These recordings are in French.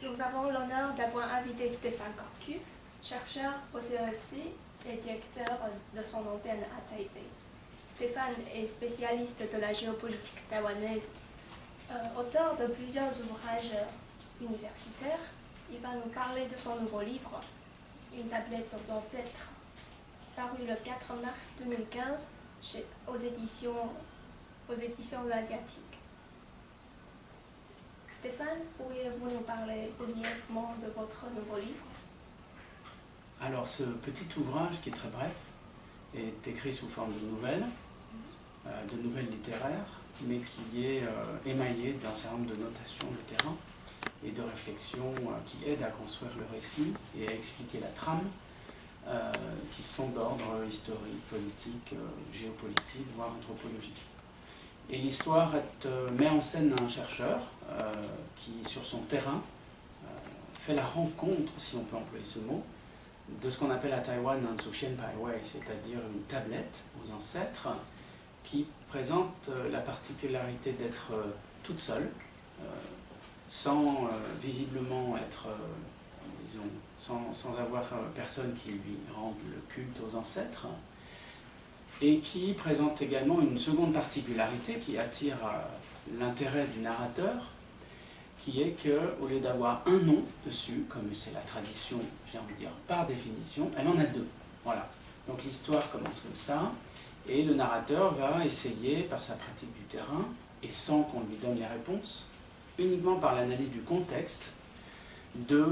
Nous avons l'honneur d'avoir invité Stéphane Corcuff, chercheur au CEFC et directeur de son antenne à Taipei. Stéphane est spécialiste de la géopolitique taïwanaise, auteur de plusieurs ouvrages universitaires. Il va nous parler de son nouveau livre, Une tablette aux ancêtres, paru le 4 mars 2015 aux éditions asiatiques. Stéphane, pourriez-vous nous parler brièvement de votre nouveau livre? Alors, ce petit ouvrage, qui est très bref, est écrit sous forme de nouvelles littéraires, mais qui est émaillé d'un certain nombre de notations de terrain et de réflexions qui aident à construire le récit et à expliquer la trame, qui sont d'ordre historique, politique, géopolitique, voire anthropologique. Et l'histoire met en scène un chercheur qui, sur son terrain, fait la rencontre, si on peut employer ce mot, de ce qu'on appelle à Taïwan un Zuxian Paiwei, c'est-à-dire une tablette aux ancêtres qui présente la particularité d'être toute seule, sans visiblement être, sans avoir personne qui lui rende le culte aux ancêtres, et qui présente également une seconde particularité qui attire l'intérêt du narrateur, qui est qu'au lieu d'avoir un nom dessus, comme c'est la tradition, j'ai envie de dire, par définition, elle en a deux. Voilà. Donc l'histoire commence comme ça, et le narrateur va essayer, par sa pratique du terrain, et sans qu'on lui donne les réponses, uniquement par l'analyse du contexte, de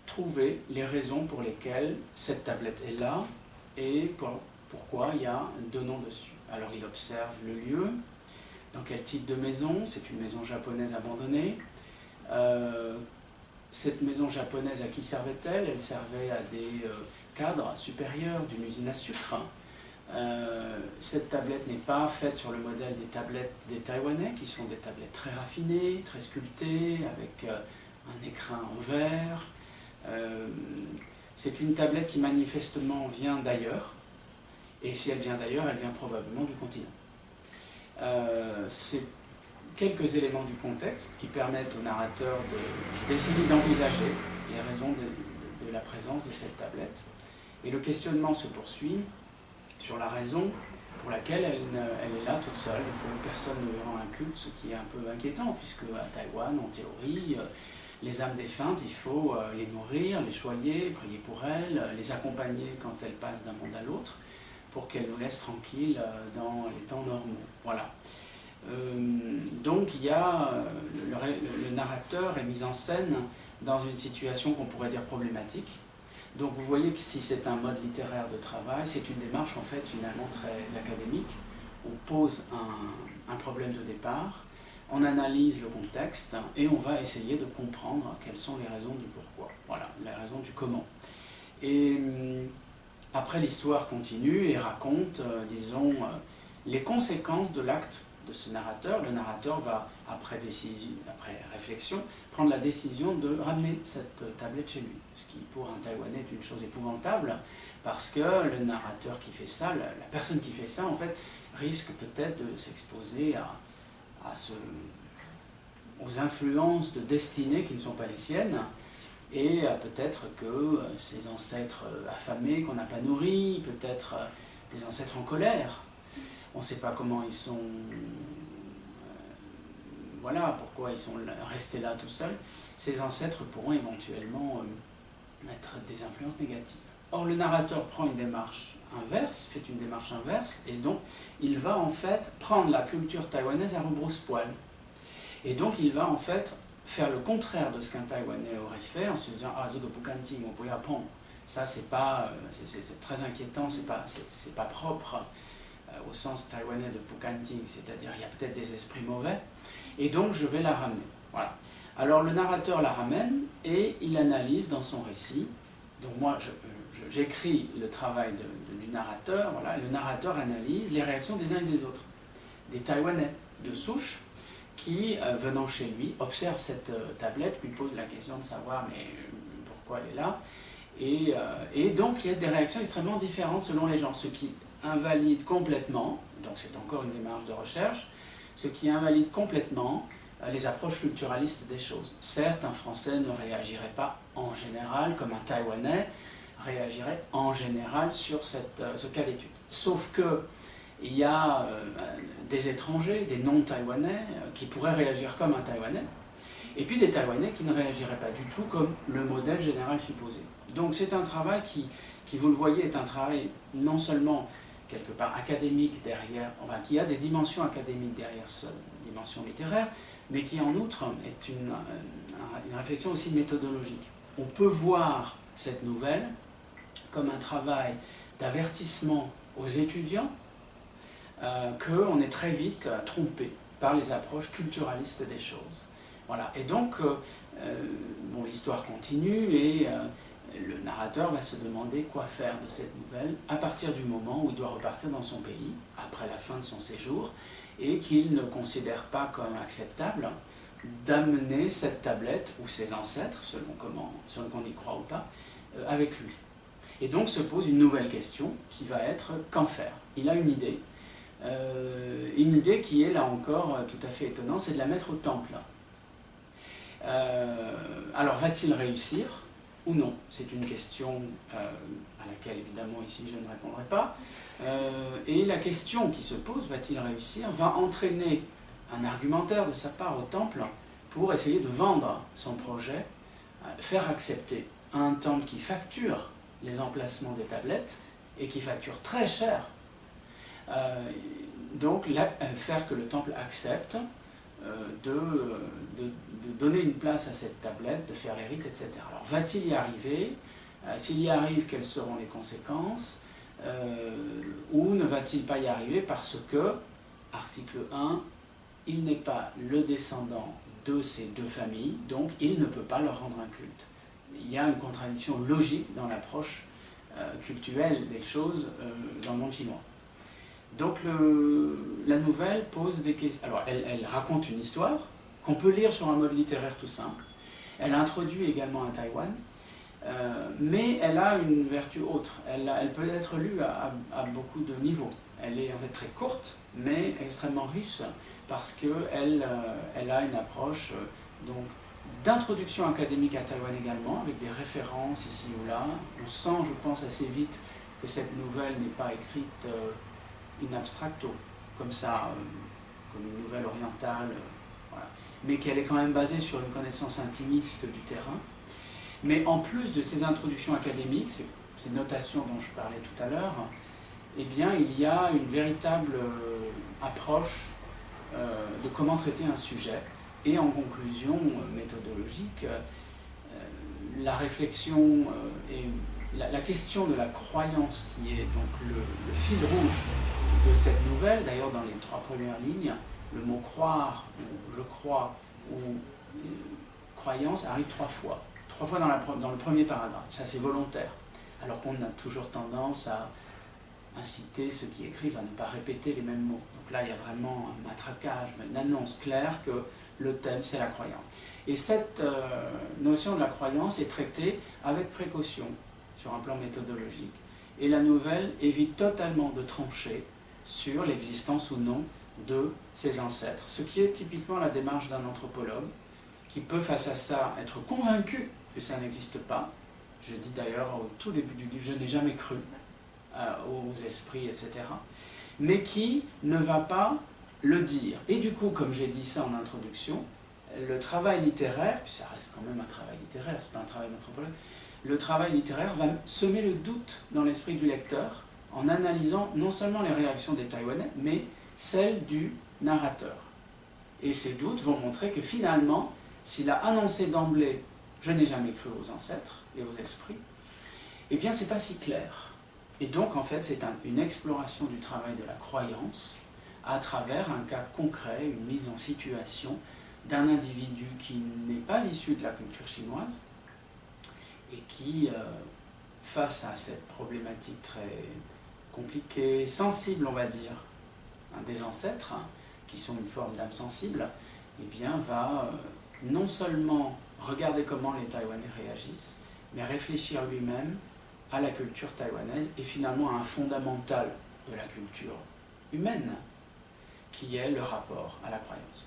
trouver les raisons pour lesquelles cette tablette est là, et pourquoi il y a deux noms dessus. Alors il observe le lieu, dans quel type de maison, c'est une maison japonaise abandonnée. Cette maison japonaise, à qui servait-elle? Elle servait à des cadres supérieurs d'une usine à sucre. Cette tablette n'est pas faite sur le modèle des tablettes des Taïwanais, qui sont des tablettes très raffinées, très sculptées, avec un écrin en verre. C'est une tablette qui manifestement vient d'ailleurs, et si elle vient d'ailleurs, elle vient probablement du continent. C'est quelques éléments du contexte qui permettent au narrateur d'essayer d'envisager les raisons de la présence de cette tablette. Et le questionnement se poursuit sur la raison pour laquelle elle est là toute seule, et que personne ne lui rend un culte, ce qui est un peu inquiétant, puisque à Taïwan, en théorie, les âmes défuntes, il faut les nourrir, les choyer, prier pour elles, les accompagner quand elles passent d'un monde à l'autre, pour qu'elles nous laissent tranquilles dans les temps normaux. Voilà. Donc il y a, le narrateur est mis en scène dans une situation qu'on pourrait dire problématique. Donc vous voyez que si c'est un mode littéraire de travail, c'est une démarche en fait finalement très académique. On pose un problème de départ, on analyse le contexte et on va essayer de comprendre quelles sont les raisons du pourquoi. Voilà, les raisons du comment. Et après, l'histoire continue et raconte, disons, les conséquences de l'acte de ce narrateur. Le narrateur va, après réflexion, prendre la décision de ramener cette tablette chez lui. Ce qui, pour un Taïwanais, est une chose épouvantable, parce que le narrateur qui fait ça, la personne qui fait ça, en fait, risque peut-être de s'exposer aux influences de destinée qui ne sont pas les siennes, et peut-être que ces ancêtres affamés qu'on n'a pas nourris, peut-être des ancêtres en colère. On ne sait pas comment ils sont... voilà, pourquoi ils sont restés là tout seuls. Ces ancêtres pourront éventuellement être des influences négatives. Or, le narrateur prend une démarche inverse, fait une démarche inverse, et donc il va en fait prendre la culture taïwanaise à rebrousse-poil. Et donc il va en fait faire le contraire de ce qu'un Taïwanais aurait fait en se disant « Ah, zhe bukanting, on peut y apprendre. Ça, c'est très inquiétant, c'est pas propre au sens taïwanais de bukanting, c'est-à-dire il y a peut-être des esprits mauvais, et donc je vais la ramener. » Voilà. Alors le narrateur la ramène et il analyse dans son récit. Donc moi, j'écris le travail du narrateur, voilà, et le narrateur analyse les réactions des uns et des autres. Des Taïwanais de souche, qui, venant chez lui, observe cette tablette, lui pose la question de savoir mais pourquoi elle est là, et donc il y a des réactions extrêmement différentes selon les gens, ce qui invalide complètement, donc c'est encore une démarche de recherche, ce qui invalide complètement les approches culturalistes des choses. Certes, un Français ne réagirait pas en général comme un Taïwanais réagirait en général sur ce cas d'étude. Sauf que il y a des étrangers, des non-taïwanais, qui pourraient réagir comme un Taïwanais, et puis des Taïwanais qui ne réagiraient pas du tout comme le modèle général supposé. Donc c'est un travail qui, vous le voyez, est un travail non seulement quelque part académique derrière, enfin qui a des dimensions académiques derrière cette dimension littéraire, mais qui en outre est une réflexion aussi méthodologique. On peut voir cette nouvelle comme un travail d'avertissement aux étudiants qu'on est très vite trompé par les approches culturalistes des choses. Voilà. Et donc, bon, l'histoire continue et le narrateur va se demander quoi faire de cette nouvelle à partir du moment où il doit repartir dans son pays, après la fin de son séjour, et qu'il ne considère pas comme acceptable d'amener cette tablette, ou ses ancêtres, selon qu'on y croit ou pas, avec lui. Et donc se pose une nouvelle question qui va être qu'en faire. Il a une idée qui est là encore tout à fait étonnante, c'est de la mettre au temple. Alors va-t-il réussir ou non? C'est une question à laquelle évidemment ici je ne répondrai pas. Et la question qui se pose, va-t-il réussir, va entraîner un argumentaire de sa part au temple pour essayer de vendre son projet, faire accepter un temple qui facture les emplacements des tablettes et qui facture très cher. Donc faire que le temple accepte de donner une place à cette tablette, de faire les rites, etc. Alors va-t-il y arriver? S'il y arrive, quelles seront les conséquences? Ou ne va-t-il pas y arriver parce que, article 1, il n'est pas le descendant de ces deux familles, donc il ne peut pas leur rendre un culte. Il y a une contradiction logique dans l'approche cultuelle des choses dans le monde chinois. Donc la nouvelle pose des questions. Alors elle raconte une histoire qu'on peut lire sur un mode littéraire tout simple. Elle introduit également un Taïwan, mais elle a une vertu autre. Elle peut être lue à beaucoup de niveaux. Elle est en fait très courte, mais extrêmement riche, parce qu'elle a une approche d'introduction académique à Taïwan également, avec des références ici ou là. On sent, je pense, assez vite que cette nouvelle n'est pas écrite in abstracto, comme ça, comme une nouvelle orientale, voilà. Mais qu'elle est quand même basée sur une connaissance intimiste du terrain. Mais en plus de ces introductions académiques, ces notations dont je parlais tout à l'heure, eh bien, il y a une véritable approche de comment traiter un sujet. Et en conclusion méthodologique, la réflexion et la question de la croyance qui est donc le fil rouge de cette nouvelle, d'ailleurs dans les 3 premières lignes, le mot croire, ou je crois, ou croyance arrive 3 fois. 3 fois dans le premier paragraphe, ça c'est volontaire. Alors qu'on a toujours tendance à inciter ceux qui écrivent à ne pas répéter les mêmes mots. Donc là il y a vraiment un matraquage, une annonce claire que le thème c'est la croyance. Et cette notion de la croyance est traitée avec précaution sur un plan méthodologique. Et la nouvelle évite totalement de trancher sur l'existence ou non de ses ancêtres, ce qui est typiquement la démarche d'un anthropologue qui peut face à ça être convaincu que ça n'existe pas. Je dis d'ailleurs au tout début du livre, je n'ai jamais cru aux esprits, etc. Mais qui ne va pas le dire. Et du coup, comme j'ai dit ça en introduction, le travail littéraire, puis ça reste quand même un travail littéraire, c'est pas un travail d'anthropologue, le travail littéraire va semer le doute dans l'esprit du lecteur en analysant non seulement les réactions des Taïwanais, mais celles du narrateur. Et ces doutes vont montrer que finalement, s'il a annoncé d'emblée « je n'ai jamais cru aux ancêtres et aux esprits », eh bien c'est pas si clair. Et donc en fait c'est une exploration du travail de la croyance à travers un cas concret, une mise en situation d'un individu qui n'est pas issu de la culture chinoise et qui, face à cette problématique très compliquée, sensible on va dire, des ancêtres, qui sont une forme d'âme sensible, eh bien va non seulement regarder comment les Taïwanais réagissent, mais réfléchir lui-même à la culture taïwanaise et finalement à un fondamental de la culture humaine, qui est le rapport à la croyance.